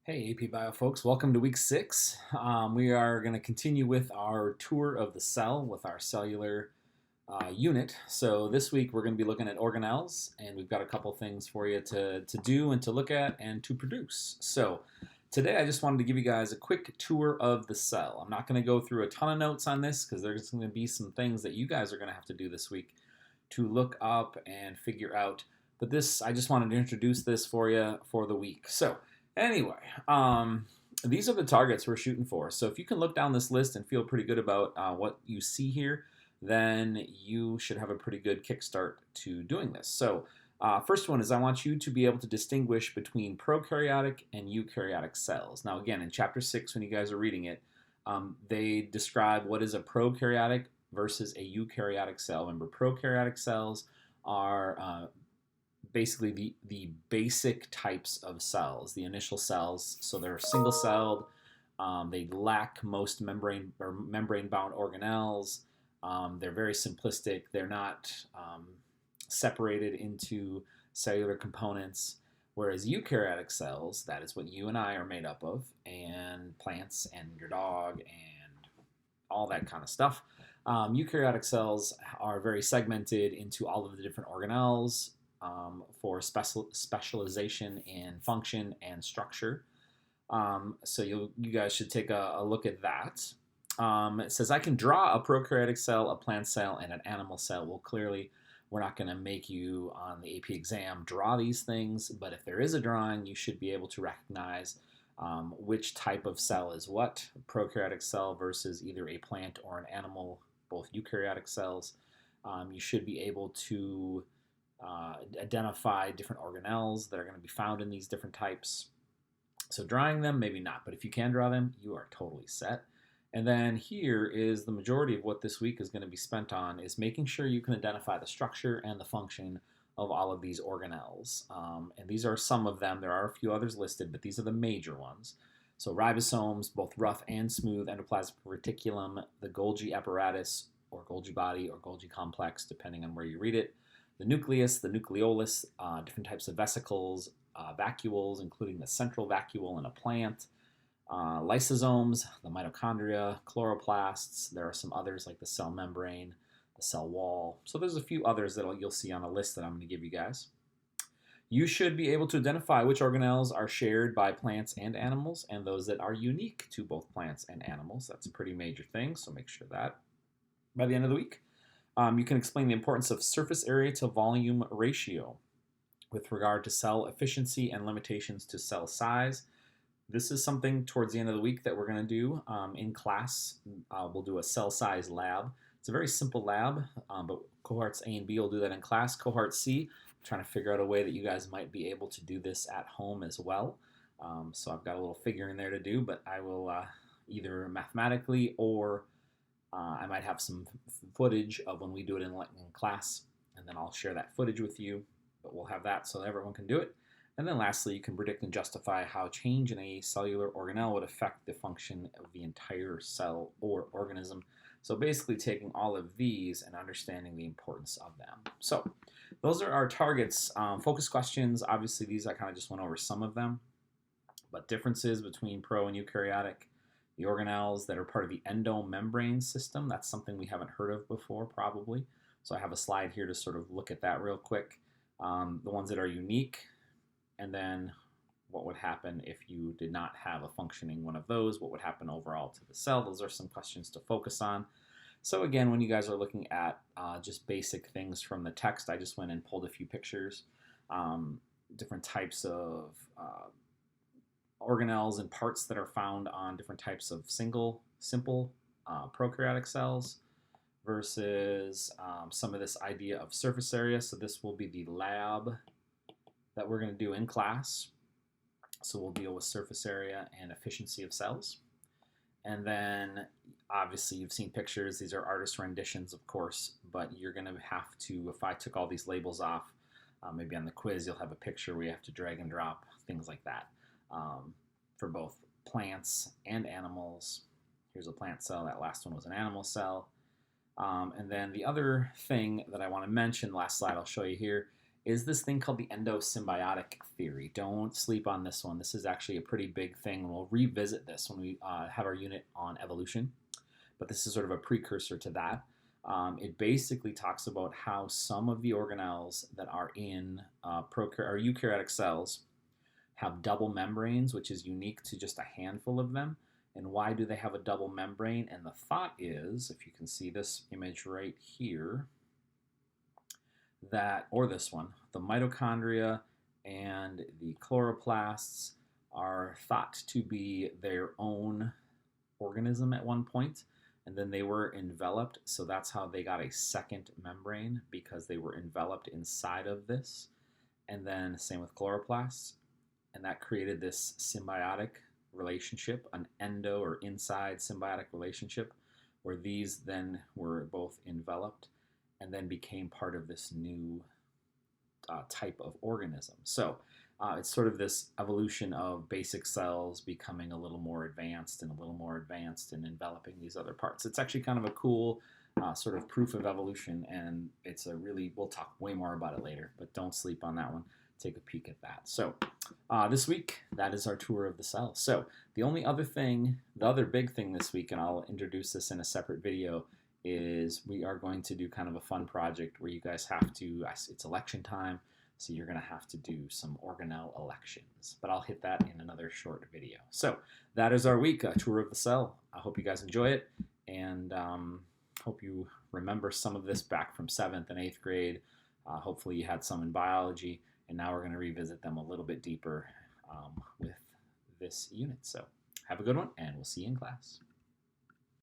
Hey, AP Bio folks, welcome to week 6. We are going to continue with our tour of the cell with our cellular unit. So this week we're going to be looking at organelles, and we've got a couple things for you to do and to look at and to produce. So today I just wanted to give you guys a quick tour of the cell. I'm not going to go through a ton of notes on this because there's going to be some things that you guys are going to have to do this week to look up and figure out. But I just wanted to introduce this for you for the week. So anyway, these are the targets we're shooting for. So if you can look down this list and feel pretty good about what you see here, then you should have a pretty good kickstart to doing this. So first one is I want you to be able to distinguish between prokaryotic and eukaryotic cells. Now again, in chapter 6, when you guys are reading it, they describe what is a prokaryotic versus a eukaryotic cell. Remember, prokaryotic cells are basically the basic types of cells, the initial cells. So they're single-celled. They lack most membrane-bound organelles. They're very simplistic. They're not separated into cellular components. Whereas eukaryotic cells, that is what you and I are made up of, and plants and your dog and all that kind of stuff. Eukaryotic cells are very segmented into all of the different organelles for specialization in function and structure. So you guys should take a look at that. It says I can draw a prokaryotic cell, a plant cell, and an animal cell. Well, clearly, we're not going to make you on the AP exam draw these things, but if there is a drawing, you should be able to recognize which type of cell is what. A prokaryotic cell versus either a plant or an animal, both eukaryotic cells. You should be able to identify different organelles that are going to be found in these different types. So drawing them, maybe not, but if you can draw them, you are totally set. And then here is the majority of what this week is going to be spent on, is making sure you can identify the structure and the function of all of these organelles. And these are some of them. There are a few others listed, but these are the major ones. So ribosomes, both rough and smooth, endoplasmic reticulum, the Golgi apparatus, or Golgi body, or Golgi complex, depending on where you read it, the nucleus, the nucleolus, different types of vesicles, vacuoles, including the central vacuole in a plant, lysosomes, the mitochondria, chloroplasts. There are some others like the cell membrane, the cell wall. So there's a few others that you'll see on a list that I'm going to give you guys. You should be able to identify which organelles are shared by plants and animals and those that are unique to both plants and animals. That's a pretty major thing, so make sure that by the end of the week. You can explain the importance of surface area to volume ratio with regard to cell efficiency and limitations to cell size. This is something towards the end of the week that we're going to do in class. We'll do a cell size lab. It's a very simple lab, but cohorts A and B will do that in class. Cohort C, I'm trying to figure out a way that you guys might be able to do this at home as well. So I've got a little figuring there to do, but I will either mathematically or I might have some footage of when we do it in class, and then I'll share that footage with you, but we'll have that so everyone can do it. And then lastly, you can predict and justify how change in a cellular organelle would affect the function of the entire cell or organism. So basically taking all of these and understanding the importance of them. So those are our targets. Focus questions, obviously these I kind of just went over some of them, but differences between pro and eukaryotic, the organelles that are part of the endomembrane system, that's something we haven't heard of before probably. So I have a slide here to sort of look at that real quick. The ones that are unique, and then what would happen if you did not have a functioning one of those, what would happen overall to the cell. Those are some questions to focus on. So again, when you guys are looking at just basic things from the text, I just went and pulled a few pictures, different types of organelles and parts that are found on different types of simple prokaryotic cells versus some of this idea of surface area. So this will be the lab that we're going to do in class. So we'll deal with surface area and efficiency of cells. And then obviously you've seen pictures. These are artist renditions, of course, but you're going to have to, if I took all these labels off, maybe on the quiz you'll have a picture where you have to drag and drop, things like that. For both plants and animals. Here's a plant cell. That last one was an animal cell. And then the other thing that I want to mention, last slide I'll show you here, is this thing called the endosymbiotic theory. Don't sleep on this one. This is actually a pretty big thing. We'll revisit this when we have our unit on evolution, but this is sort of a precursor to that. It basically talks about how some of the organelles that are in eukaryotic cells have double membranes, which is unique to just a handful of them. And why do they have a double membrane? And the thought is, if you can see this image right here, or this one, the mitochondria and the chloroplasts are thought to be their own organism at one point, and then they were enveloped, so that's how they got a second membrane, because they were enveloped inside of this. And then same with chloroplasts, and that created this symbiotic relationship, an endo or inside symbiotic relationship, where these then were both enveloped and then became part of this new type of organism. So it's sort of this evolution of basic cells becoming a little more advanced and a little more advanced and enveloping these other parts. It's actually kind of a cool sort of proof of evolution, and it's a really, we'll talk way more about it later, but don't sleep on that one. Take a peek at that. So this week, that is our tour of the cell. So the other big thing this week, and I'll introduce this in a separate video, is we are going to do kind of a fun project where you guys have to, it's election time, so you're going to have to do some organelle elections. But I'll hit that in another short video. So that is our week, a tour of the cell. I hope you guys enjoy it, and hope you remember some of this back from 7th and 8th grade. Hopefully you had some in biology, and now we're going to revisit them a little bit deeper with this unit. So have a good one, and we'll see you in class.